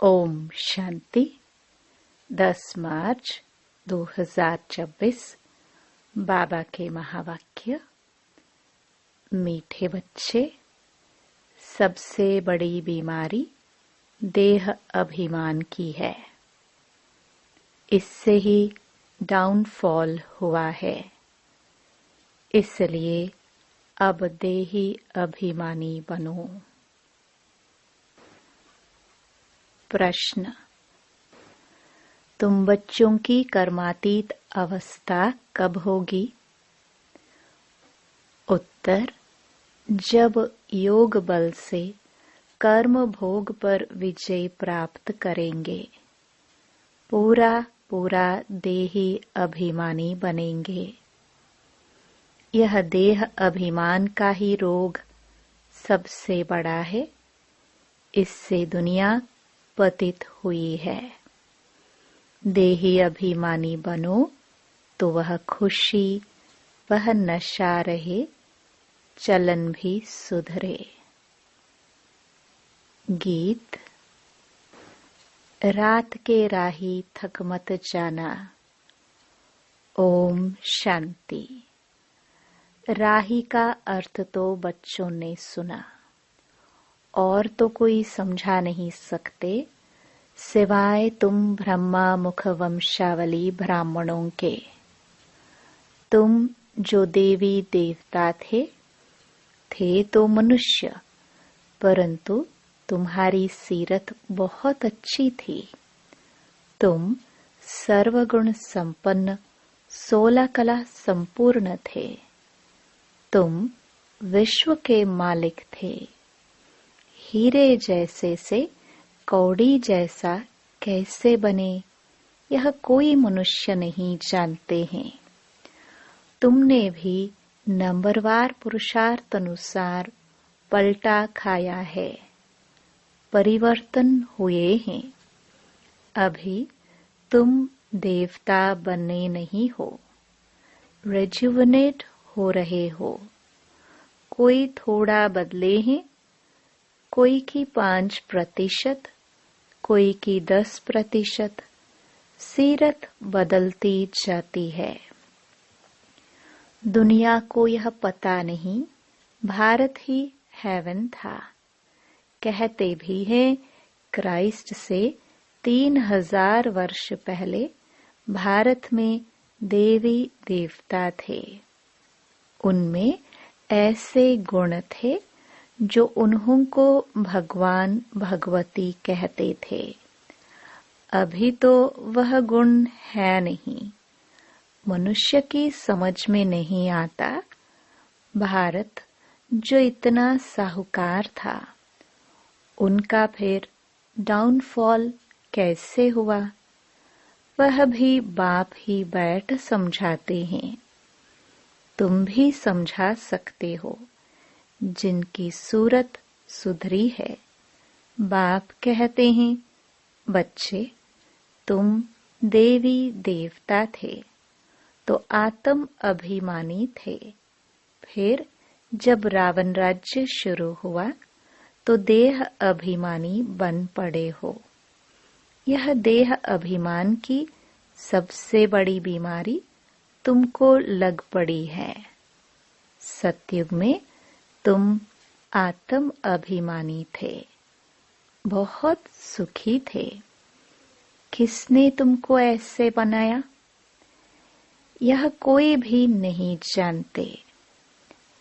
ओम शांति। 10 मार्च 2024 बाबा के महावाक्य। मीठे बच्चे, सबसे बड़ी बीमारी देह अभिमान की है। इससे ही डाउनफॉल हुआ है। इसलिए अब देही अभिमानी बनो। प्रश्न: तुम बच्चों की कर्मातीत अवस्था कब होगी? उत्तर: जब योग बल से कर्म भोग पर विजय प्राप्त करेंगे, पूरा देही अभिमानी बनेंगे। यह देह अभिमान का ही रोग सबसे बड़ा है। इससे दुनिया पतित हुई है। देही अभिमानी बनो तो वह खुशी, वह नशा रहे, चलन भी सुधरे। गीत। रात के राही थक मत जाना। ओम शांति। राही का अर्थ तो बच्चों ने सुना, और तो कोई समझा नहीं सकते सिवाय तुम ब्रह्मा मुख वंशावली ब्राह्मणों के। तुम जो देवी देवता थे तो मनुष्य, परंतु तुम्हारी सीरत बहुत अच्छी थी। तुम सर्वगुण संपन्न, 16 कला संपूर्ण थे। तुम विश्व के मालिक थे। हीरे जैसे से कौड़ी जैसा कैसे बने, यह कोई मनुष्य नहीं जानते हैं। तुमने भी नंबरवार पुरुषार्थ अनुसार पलटा खाया है, परिवर्तन हुए हैं। अभी तुम देवता बने नहीं हो, रेजुवनेट हो रहे हो। कोई थोड़ा बदले हैं, कोई की 5%, कोई की 10%। सीरत बदलती जाती है। दुनिया को यह पता नहीं भारत ही हेवन था। कहते भी हैं क्राइस्ट से 3000 वर्ष पहले भारत में देवी देवता थे। उनमें ऐसे गुण थे जो उन्हों को भगवान भगवती कहते थे। अभी तो वह गुण है नहीं, मनुष्य की समझ में नहीं आता। भारत जो इतना साहूकार था, उनका फिर डाउनफॉल कैसे हुआ, वह भी बाप ही बैठ समझाते हैं। तुम भी समझा सकते हो जिनकी सूरत सुधरी है। बाप कहते हैं, बच्चे तुम देवी देवता थे तो आत्म अभिमानी थे। फिर जब रावण राज्य शुरू हुआ तो देह अभिमानी बन पड़े हो। यह देह अभिमान की सबसे बड़ी बीमारी तुमको लग पड़ी है। सतयुग में तुम आत्म अभिमानी थे, बहुत सुखी थे। किसने तुमको ऐसे बनाया, यह कोई भी नहीं जानते।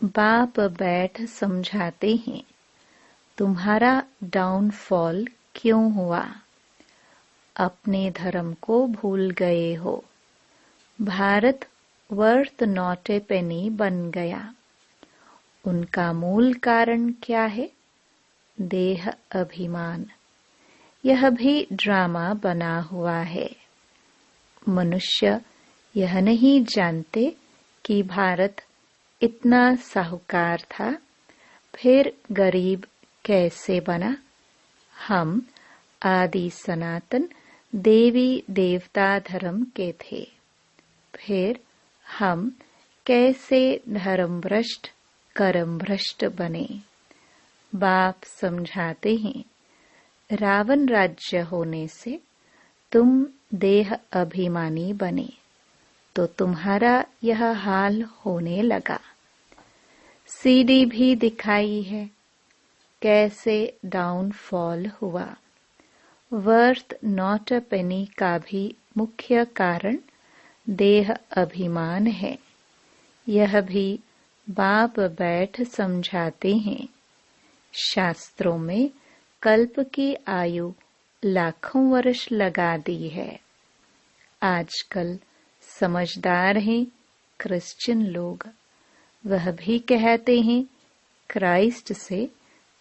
बाप बैठ समझाते हैं, तुम्हारा डाउनफॉल क्यों हुआ। अपने धर्म को भूल गए हो। भारत वर्थ नॉट ए पेनी बन गया। उनका मूल कारण क्या है? देह अभिमान। यह भी ड्रामा बना हुआ है। मनुष्य यह नहीं जानते कि भारत इतना साहूकार था, फिर गरीब कैसे बना। हम आदि सनातन देवी देवता धर्म के थे, फिर हम कैसे धर्म भ्रष्ट कर्म भ्रष्ट बने। बाप समझाते हैं, रावण राज्य होने से तुम देह अभिमानी बने तो तुम्हारा यह हाल होने लगा। सीडी भी दिखाई है कैसे डाउनफॉल हुआ। वर्थ नॉट अ पेनी का भी मुख्य कारण देह अभिमान है। यह भी बाप बैठ समझाते हैं। शास्त्रों में कल्प की आयु लाखों वर्ष लगा दी है। आजकल समझदार हैं क्रिश्चियन लोग। वह भी कहते हैं क्राइस्ट से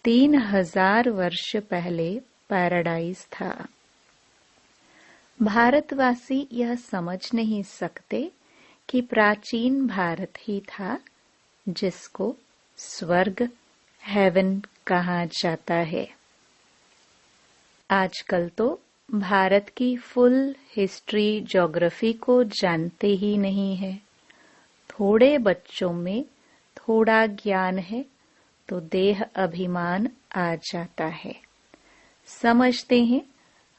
3000 वर्ष पहले पैराडाइज था। भारतवासी यह समझ नहीं सकते कि प्राचीन भारत ही था जिसको स्वर्ग हेवन कहा जाता है। आजकल तो भारत की फुल हिस्ट्री ज्योग्राफी को जानते ही नहीं है। थोड़े बच्चों में थोड़ा ज्ञान है तो देह अभिमान आ जाता है। समझते हैं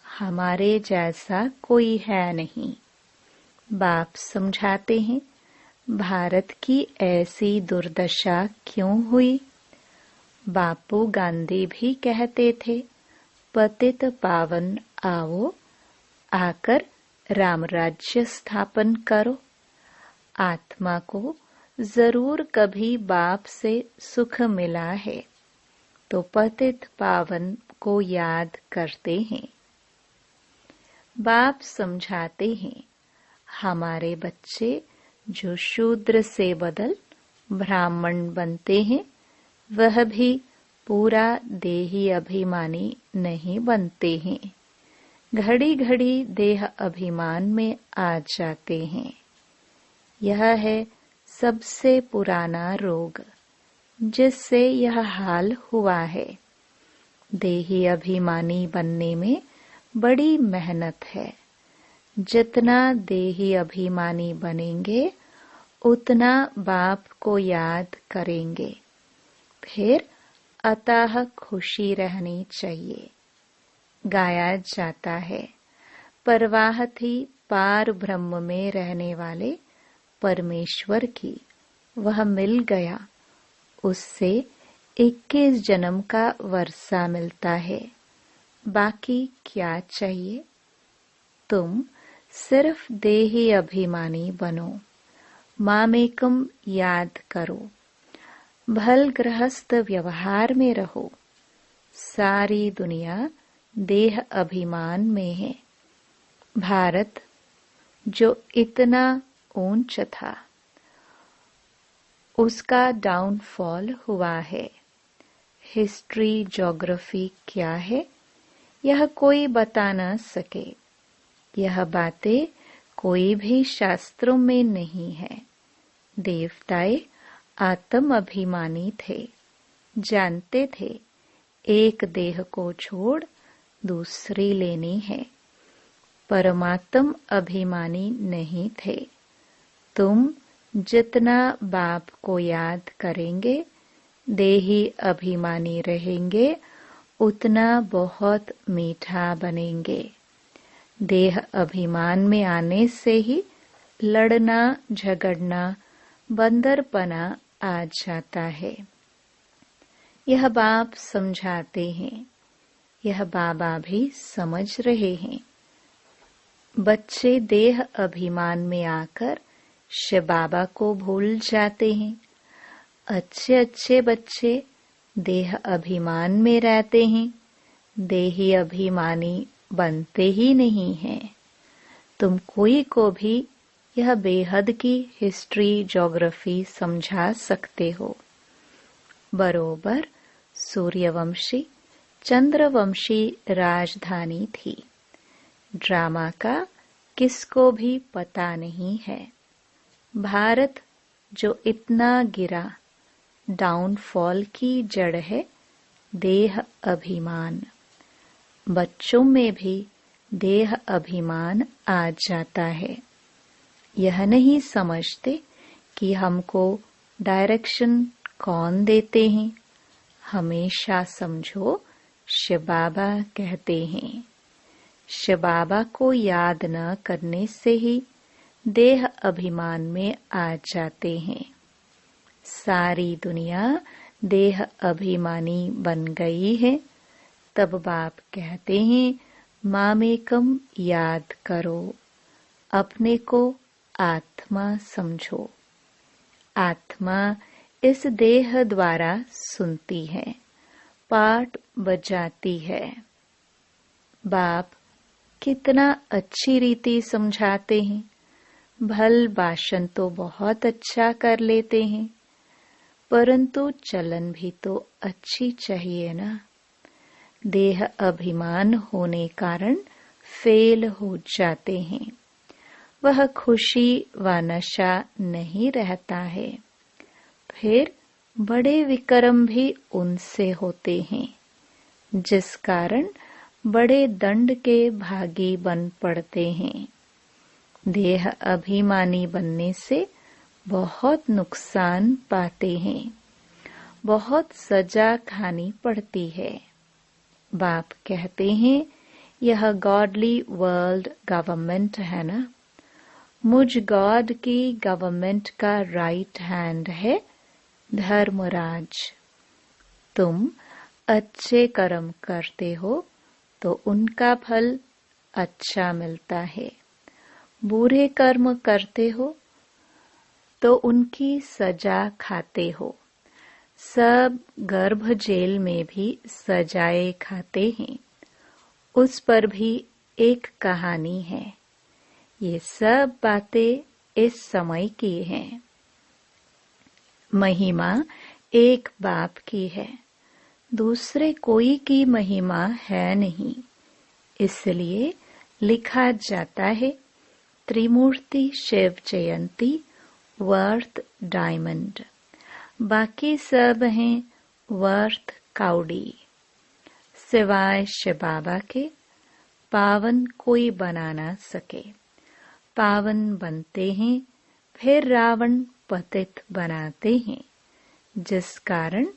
हमारे जैसा कोई है नहीं। बाप समझाते हैं भारत की ऐसी दुर्दशा क्यों हुई। बापू गांधी भी कहते थे पतित पावन आओ, आकर राम राज्य स्थापन करो। आत्मा को जरूर कभी बाप से सुख मिला है तो पतित पावन को याद करते हैं। बाप समझाते हैं हमारे बच्चे जो शूद्र से बदल ब्राह्मण बनते हैं वह भी पूरा देही अभिमानी नहीं बनते हैं। घड़ी घड़ी देह अभिमान में आ जाते हैं। यह है सबसे पुराना रोग जिससे यह हाल हुआ है। देही अभिमानी बनने में बड़ी मेहनत है। जितना देही अभिमानी बनेंगे उतना बाप को याद करेंगे। फिर अतः खुशी रहनी चाहिए। गाया जाता है परवाह थी पार ब्रह्म में रहने वाले परमेश्वर की, वह मिल गया। उससे 21 जन्म का वर्षा मिलता है। बाकी क्या चाहिए। तुम सिर्फ देही अभिमानी बनो। मामेकम याद करो। भल गृहस्थ व्यवहार में रहो। सारी दुनिया देह अभिमान में है। भारत जो इतना ऊंच था उसका डाउनफॉल हुआ है। हिस्ट्री ज्योग्राफी क्या है यह कोई बता न सके। यह बातें कोई भी शास्त्रों में नहीं है। देवताएं आत्म अभिमानी थे। जानते थे एक देह को छोड़ दूसरी लेनी है। परमात्म अभिमानी नहीं थे। तुम जितना बाप को याद करेंगे देही अभिमानी रहेंगे उतना बहुत मीठा बनेंगे। देह अभिमान में आने से ही लड़ना झगड़ना बंदरपना आ जाता है। यह बाप समझाते हैं। यह बाबा भी समझ रहे हैं। बच्चे देह अभिमान में आकर शिव बाबा को भूल जाते हैं। अच्छे अच्छे बच्चे देह अभिमान में रहते हैं। देही अभिमानी बनते ही नहीं हैं। तुम कोई को भी यह बेहद की हिस्ट्री ज्योग्राफी समझा सकते हो। बरोबर सूर्यवंशी चंद्रवंशी राजधानी थी। ड्रामा का किसको भी पता नहीं है। भारत जो इतना गिरा डाउनफॉल की जड़ है देह अभिमान। बच्चों में भी देह अभिमान आ जाता है। यह नहीं समझते कि हमको डायरेक्शन कौन देते हैं। हमेशा समझो शिव बाबा कहते हैं, शिव बाबा को याद न करने से ही देह अभिमान में आ जाते हैं। सारी दुनिया देह अभिमानी बन गई है। तब बाप कहते हैं, मामेकम याद करो, अपने को आत्मा समझो। आत्मा इस देह द्वारा सुनती है, पाठ बजाती है। बाप कितना अच्छी रीति समझाते हैं। भल भाषण तो बहुत अच्छा कर लेते हैं, परंतु चलन भी तो अच्छी चाहिए ना। देह अभिमान होने कारण फेल हो जाते हैं। वह खुशी व नशा नहीं रहता है। फिर बड़े विक्रम भी उनसे होते हैं, जिस कारण बड़े दंड के भागी बन पड़ते हैं। देह अभिमानी बनने से बहुत नुकसान पाते हैं, बहुत सजा खानी पड़ती है। बाप कहते हैं, यह गॉडली वर्ल्ड गवर्नमेंट है ना। मुझ गॉड की गवर्नमेंट का राइट हैंड है धर्मराज। तुम अच्छे कर्म करते हो तो उनका फल अच्छा मिलता है। बुरे कर्म करते हो तो उनकी सजा खाते हो। सब गर्भ जेल में भी सजाए खाते हैं। उस पर भी एक कहानी है। ये सब बातें इस समय की हैं। महिमा एक बाप की है, दूसरे कोई की महिमा है नहीं। इसलिए लिखा जाता है, त्रिमूर्ति शिव जयंती वर्थ डायमंड, बाकी सब हैं वर्थ काउडी। सिवाय शिव बाबा के पावन कोई बना ना सके। पावन बनते हैं, फिर रावण पतित बनाते हैं, जिस कारण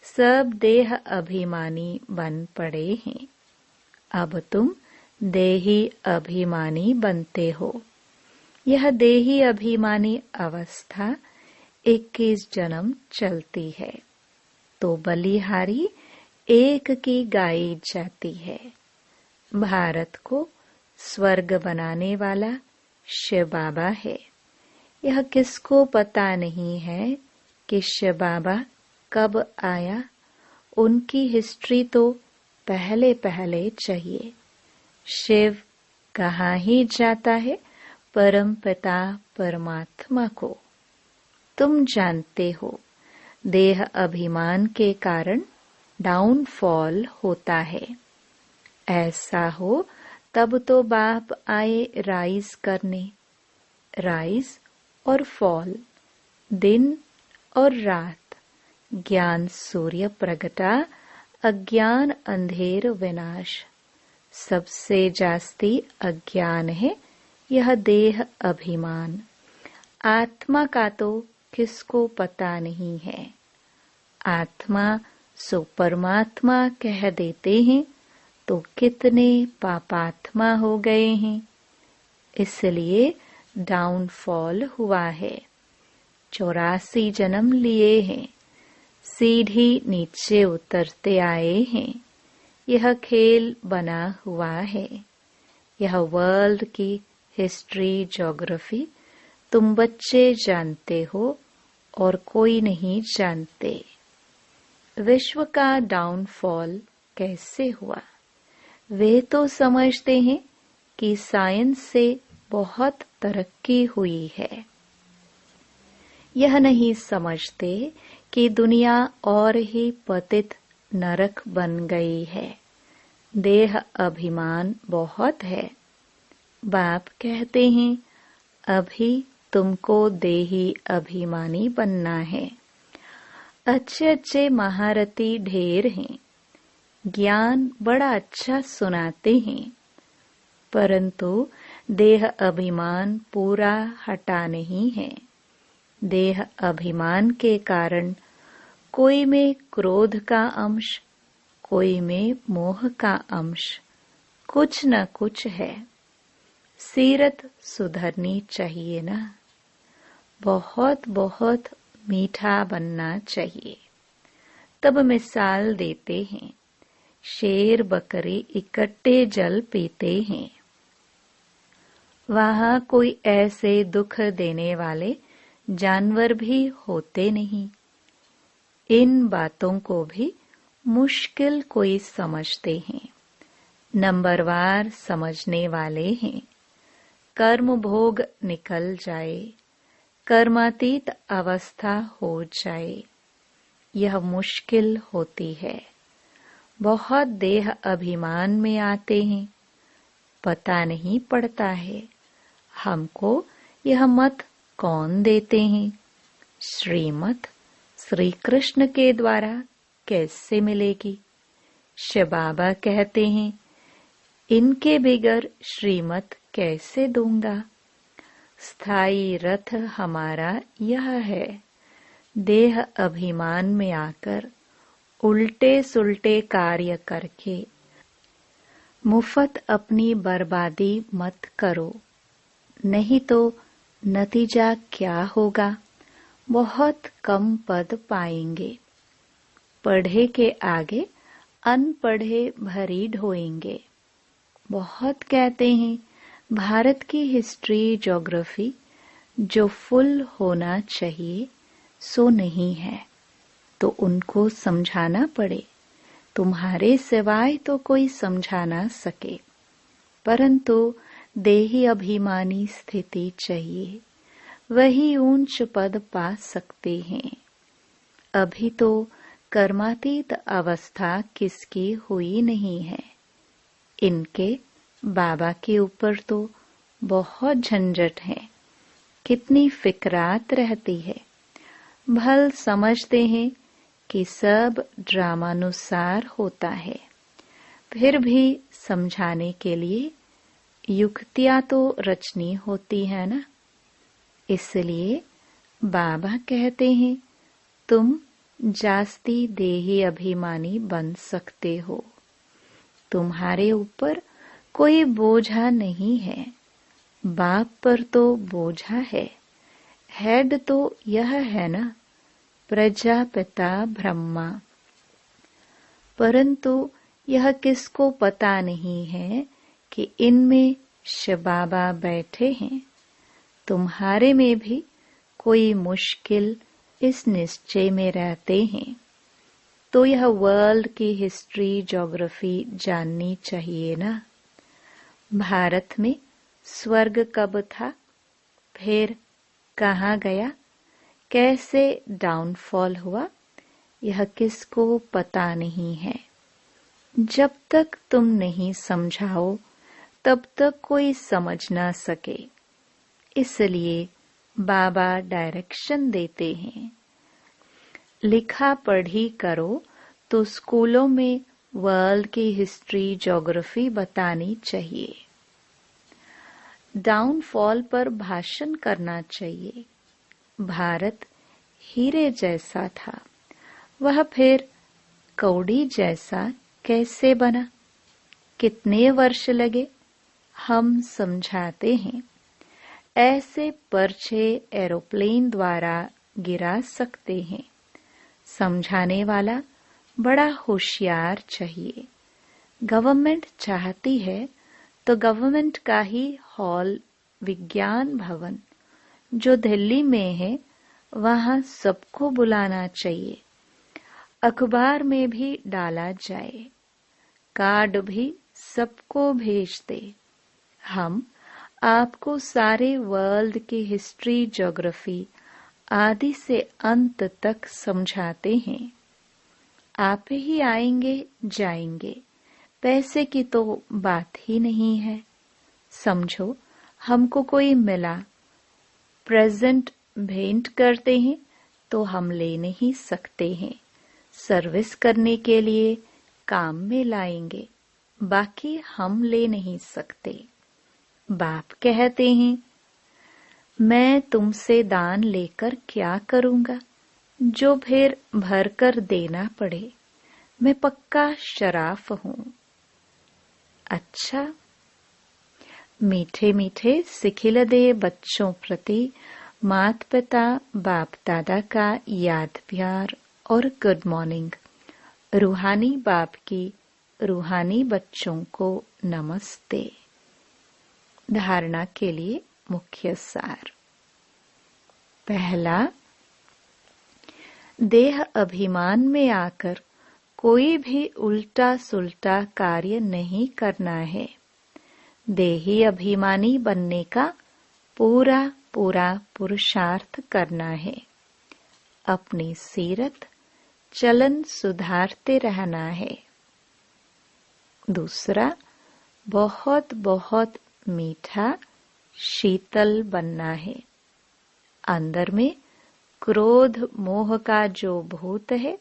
सब देह अभिमानी बन पड़े हैं। अब तुम देही अभिमानी बनते हो। यह देही अभिमानी अवस्था 21 जन्म चलती है, तो बलिहारी एक की गाई जाती है। भारत को स्वर्ग बनाने वाला शिव बाबा है। यह किसको पता नहीं है कि शिव बाबा कब आया। उनकी हिस्ट्री तो पहले पहले चाहिए। शिव कहाँ ही जाता है परम पिता परमात्मा को। तुम जानते हो, देह अभिमान के कारण डाउनफॉल होता है। ऐसा हो तब तो बाप आए राइज करने। राइज और फॉल, दिन और रात, ज्ञान सूर्य प्रगटा, अज्ञान अंधेर विनाश। सबसे जास्ती अज्ञान है यह देह अभिमान। आत्मा का तो किसको पता नहीं है। आत्मा सो परमात्मा कह देते हैं तो कितने पापात्मा हो गए हैं। इसलिए डाउनफॉल हुआ है। 84 जन्म लिए हैं, सीढ़ी नीचे उतरते आए हैं। यह खेल बना हुआ है। यह वर्ल्ड की हिस्ट्री ज्योग्राफी तुम बच्चे जानते हो और कोई नहीं जानते। विश्व का डाउनफॉल कैसे हुआ? वे तो समझते हैं कि साइंस से बहुत तरक्की हुई है। यह नहीं समझते कि दुनिया और ही पतित नरक बन गई है। देह अभिमान बहुत है। बाप कहते हैं, अभी तुमको देही अभिमानी बनना है। अच्छे अच्छे महारथी ढेर हैं, ज्ञान बड़ा अच्छा सुनाते हैं, परंतु देह अभिमान पूरा हटा नहीं है। देह अभिमान के कारण कोई में क्रोध का अंश, कोई में मोह का अंश कुछ न कुछ है। सीरत सुधरनी चाहिए ना। बहुत बहुत मीठा बनना चाहिए। तब मिसाल देते हैं, शेर बकरी इकट्ठे जल पीते हैं। वहां कोई ऐसे दुख देने वाले जानवर भी होते नहीं। इन बातों को भी मुश्किल कोई समझते हैं। नंबरवार समझने वाले हैं। कर्म भोग निकल जाए, कर्मातीत अवस्था हो जाए, यह मुश्किल होती है। बहुत देह अभिमान में आते हैं। पता नहीं पड़ता है हमको यह मत कौन देते हैं। श्रीमत श्री कृष्ण के द्वारा कैसे मिलेगी। शिव बाबा कहते हैं, इनके बिगर श्रीमत कैसे दूंगा। स्थायी रथ हमारा यह है। देह अभिमान में आकर उल्टे सुल्टे कार्य करके मुफ्त अपनी बर्बादी मत करो, नहीं तो नतीजा क्या होगा। बहुत कम पद पाएंगे। पढ़े के आगे अनपढ़े भरी ढोएंगे। बहुत कहते हैं भारत की हिस्ट्री ज्योग्राफी जो फुल होना चाहिए सो नहीं है, तो उनको समझाना पड़े। तुम्हारे सिवाय तो कोई समझा ना सके। परंतु देही अभिमानी स्थिति चाहिए, वही ऊंच पद पा सकते हैं। अभी तो कर्मातीत अवस्था किसकी हुई नहीं है। इनके बाबा के ऊपर तो बहुत झंझट है। कितनी फिक्रात रहती है। भल समझते हैं कि सब ड्रामानुसार होता है। फिर भी समझाने के लिए युक्तियां तो रचनी होती है ना। इसलिए बाबा कहते हैं, तुम जास्ती देही अभिमानी बन सकते हो। तुम्हारे ऊपर कोई बोझा नहीं है। बाप पर तो बोझा है। हेड तो यह है ना, प्रजापिता ब्रह्मा। परंतु यह किसको पता नहीं है कि इनमें शिव बाबा बैठे हैं। तुम्हारे में भी कोई मुश्किल इस निश्चय में रहते हैं, तो यह वर्ल्ड की हिस्ट्री ज्योग्राफी जाननी चाहिए ना। भारत में स्वर्ग कब था, फिर कहाँ गया, कैसे डाउनफॉल हुआ, यह किसको पता नहीं है। जब तक तुम नहीं समझाओ तब तक कोई समझ ना सके। इसलिए बाबा डायरेक्शन देते हैं। लिखा पढ़ी करो तो स्कूलों में वर्ल्ड की हिस्ट्री ज्योग्राफी बतानी चाहिए। डाउनफॉल पर भाषण करना चाहिए। भारत हीरे जैसा था, वह फिर कौड़ी जैसा कैसे बना। कितने वर्ष लगे, हम समझाते हैं। ऐसे पर्चे एरोप्लेन द्वारा गिरा सकते हैं। समझाने वाला बड़ा होशियार चाहिए। गवर्नमेंट चाहती है तो गवर्नमेंट का ही हॉल विज्ञान भवन जो दिल्ली में है वहां सबको बुलाना चाहिए। अखबार में भी डाला जाए। कार्ड भी सबको भेज दे। हम आपको सारे वर्ल्ड की हिस्ट्री ज्योग्राफी आदि से अंत तक समझाते हैं। आप ही आएंगे जाएंगे, पैसे की तो बात ही नहीं है। समझो हमको कोई मिला, प्रेजेंट भेंट करते हैं तो हम ले नहीं सकते हैं। सर्विस करने के लिए काम में लाएंगे, बाकी हम ले नहीं सकते। बाप कहते हैं, मैं तुमसे दान लेकर क्या करूंगा, जो फिर भरकर देना पड़े। मैं पक्का शराफ हूँ। अच्छा, मीठे मीठे सिखिलदे बच्चों प्रति माता पिता बाप दादा का याद प्यार और गुड मॉर्निंग। रूहानी बाप की रूहानी बच्चों को नमस्ते। धारणा के लिए मुख्य सार। पहला, देह अभिमान में आकर कोई भी उल्टा सुल्टा कार्य नहीं करना है। देही अभिमानी बनने का पूरा पूरा पुरुषार्थ करना है। अपनी सीरत चलन सुधारते रहना है। दूसरा, बहुत बहुत मीठा शीतल बनना है। अंदर में क्रोध मोह का जो भूत है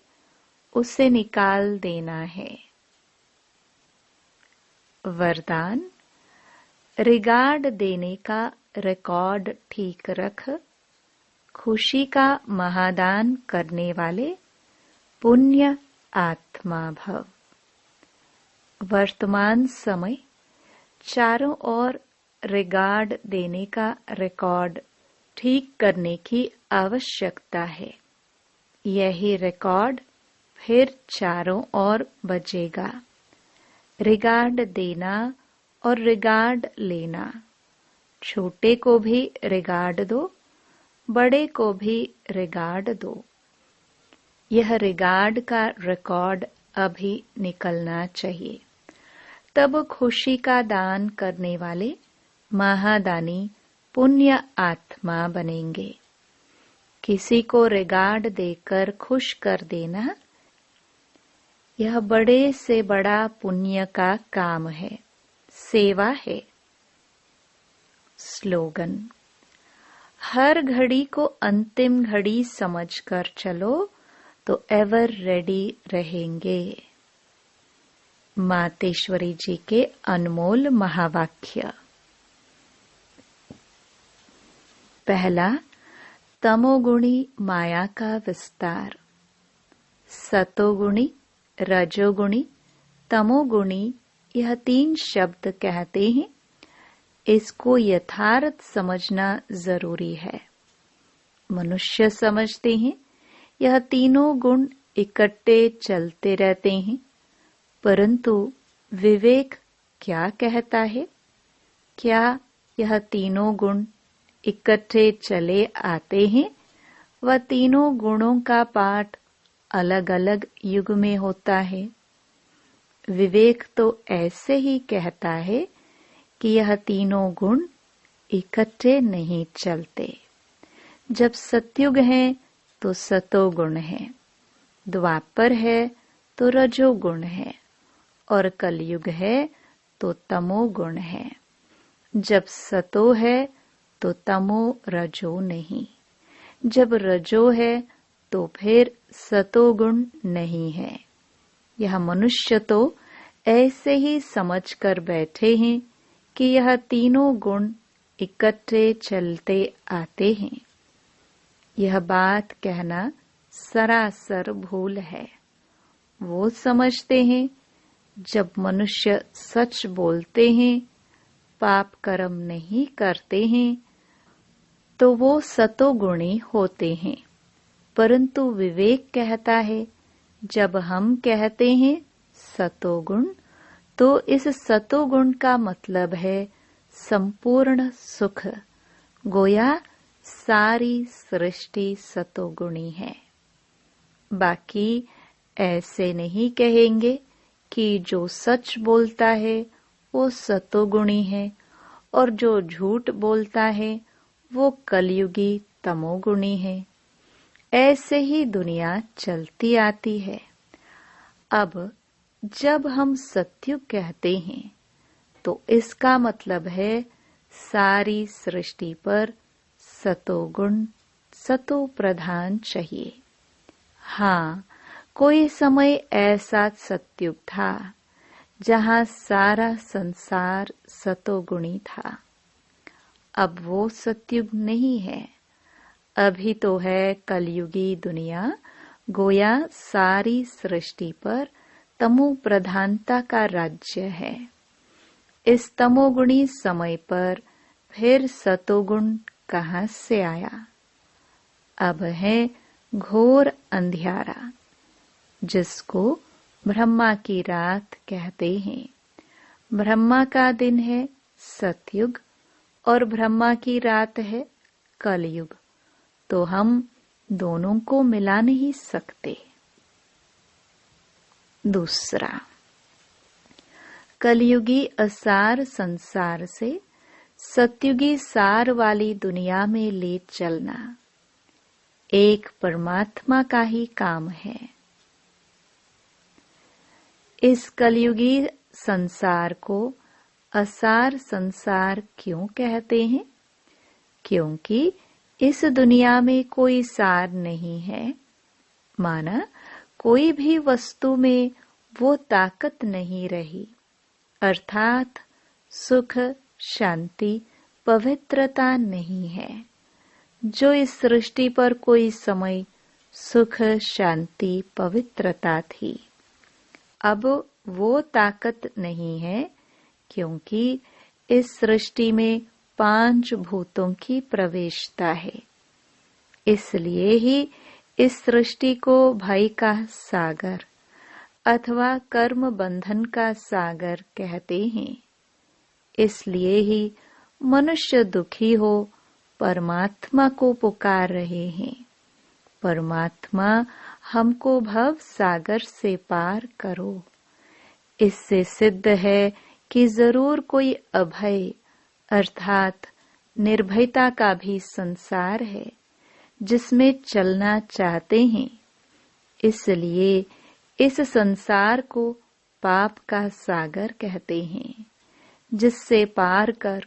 उसे निकाल देना है। वरदान, रिगार्ड देने का रिकॉर्ड ठीक रख, खुशी का महादान करने वाले पुण्य आत्मा भव। वर्तमान समय चारों ओर रिगार्ड देने का रिकॉर्ड ठीक करने की आवश्यकता है। यही रिकॉर्ड फिर चारों ओर बजेगा। रिगार्ड देना और रिगार्ड लेना। छोटे को भी रिगार्ड दो, बड़े को भी रिगार्ड दो। यह रिगार्ड का रिकॉर्ड अभी निकलना चाहिए। तब खुशी का दान करने वाले महादानी पुण्य आत्मा बनेंगे। किसी को रिगार्ड देकर खुश कर देना, यह बड़े से बड़ा पुण्य का काम है, सेवा है। स्लोगन, हर घड़ी को अंतिम घड़ी समझकर चलो तो एवर रेडी रहेंगे। मातेश्वरी जी के अनमोल महावाक्य। पहला, तमोगुणी माया का विस्तार। सतोगुणी, रजोगुणी, तमोगुणी, यह 3 शब्द कहते हैं। इसको यथार्थ समझना जरूरी है। मनुष्य समझते हैं यह तीनों गुण इकट्ठे चलते रहते हैं, परंतु विवेक क्या कहता है? क्या यह तीनों गुण इकट्ठे चले आते हैं? वह तीनों गुणों का पाठ अलग अलग युग में होता है। विवेक तो ऐसे ही कहता है कि यह तीनों गुण इकट्ठे नहीं चलते। जब सतयुग है तो सतोगुण है, द्वापर है तो रजोगुण है, और कलयुग है तो तमोगुण है। जब सतो है तो तमो रजो नहीं। जब रजो है तो फिर सतोगुण नहीं है। यह मनुष्य तो ऐसे ही समझ कर बैठे हैं कि यह तीनों गुण इकट्ठे चलते आते हैं। यह बात कहना सरासर भूल है। वो समझते हैं जब मनुष्य सच बोलते हैं, पाप कर्म नहीं करते हैं, तो वो सतोगुणी होते हैं। परंतु विवेक कहता है जब हम कहते हैं सतोगुण, तो इस सतोगुण का मतलब है संपूर्ण सुख। गोया सारी सृष्टि सतोगुणी है। बाकी ऐसे नहीं कहेंगे कि जो सच बोलता है वो सतोगुणी है और जो झूठ बोलता है वो कलयुगी तमोगुणी है। ऐसे ही दुनिया चलती आती है। अब जब हम सत्युग कहते हैं तो इसका मतलब है सारी सृष्टि पर सतोगुण सतो प्रधान चाहिए। हाँ, कोई समय ऐसा सत्युग था जहाँ सारा संसार सतोगुणी था। अब वो सत्युग नहीं है। अभी तो है कलयुगी दुनिया। गोया सारी सृष्टि पर तमो प्रधानता का राज्य है। इस तमोगुणी समय पर फिर सतोगुण कहाँ से आया? अब है घोर अंधियारा, जिसको ब्रह्मा की रात कहते हैं। ब्रह्मा का दिन है सतयुग और ब्रह्मा की रात है कलयुग, तो हम दोनों को मिला नहीं सकते। दूसरा, कलयुगी असार संसार से सतयुगी सार वाली दुनिया में ले चलना एक परमात्मा का ही काम है। इस कलयुगी संसार को असार संसार क्यों कहते हैं? क्योंकि इस दुनिया में कोई सार नहीं है। माना कोई भी वस्तु में वो ताकत नहीं रही, अर्थात सुख, शांति, पवित्रता नहीं है जो इस सृष्टि पर कोई समय सुख, शांति, पवित्रता थी। अब वो ताकत नहीं है, क्योंकि इस सृष्टि में 5 भूतों की प्रवेशता है। इसलिए ही इस सृष्टि को भय का सागर अथवा कर्म बंधन का सागर कहते हैं। इसलिए ही मनुष्य दुखी हो परमात्मा को पुकार रहे हैं, परमात्मा हमको भव सागर से पार करो। इससे सिद्ध है कि जरूर कोई अभय अर्थात निर्भयता का भी संसार है जिसमें चलना चाहते हैं। इसलिए इस संसार को पाप का सागर कहते हैं, जिससे पार कर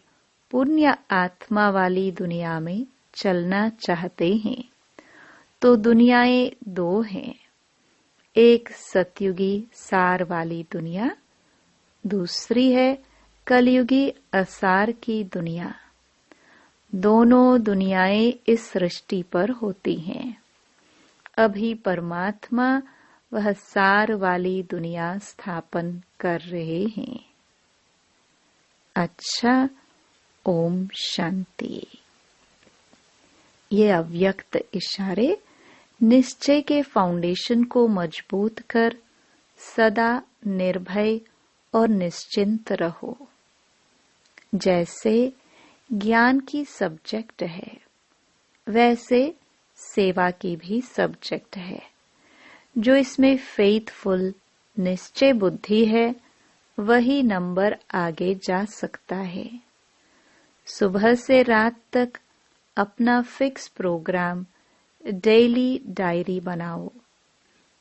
पुण्य आत्मा वाली दुनिया में चलना चाहते हैं। तो दुनियाएं 2 हैं, एक सतयुगी सार वाली दुनिया, दूसरी है कलयुगी असार की दुनिया। दोनों दुनियाएं इस सृष्टि पर होती हैं। अभी परमात्मा वह सार वाली दुनिया स्थापन कर रहे हैं। अच्छा, ओम शांति। ये अव्यक्त इशारे निश्चय के फाउंडेशन को मजबूत कर सदा निर्भय और निश्चिंत रहो। जैसे ज्ञान की सब्जेक्ट है, वैसे सेवा की भी सब्जेक्ट है। जो इसमें फेथफुल निश्चय बुद्धि है, वही नंबर आगे जा सकता है। सुबह से रात तक अपना फिक्स प्रोग्राम डेली डायरी बनाओ,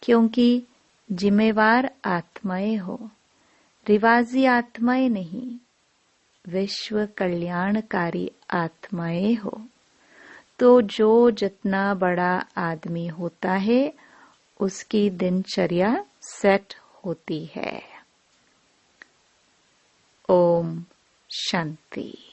क्योंकि जिम्मेवार आत्माएं हो, रिवाजी आत्माएं नहीं, विश्व कल्याणकारी आत्माएं हो। तो जो जितना बड़ा आदमी होता है, उसकी दिनचर्या सेट होती है। ओम शांति।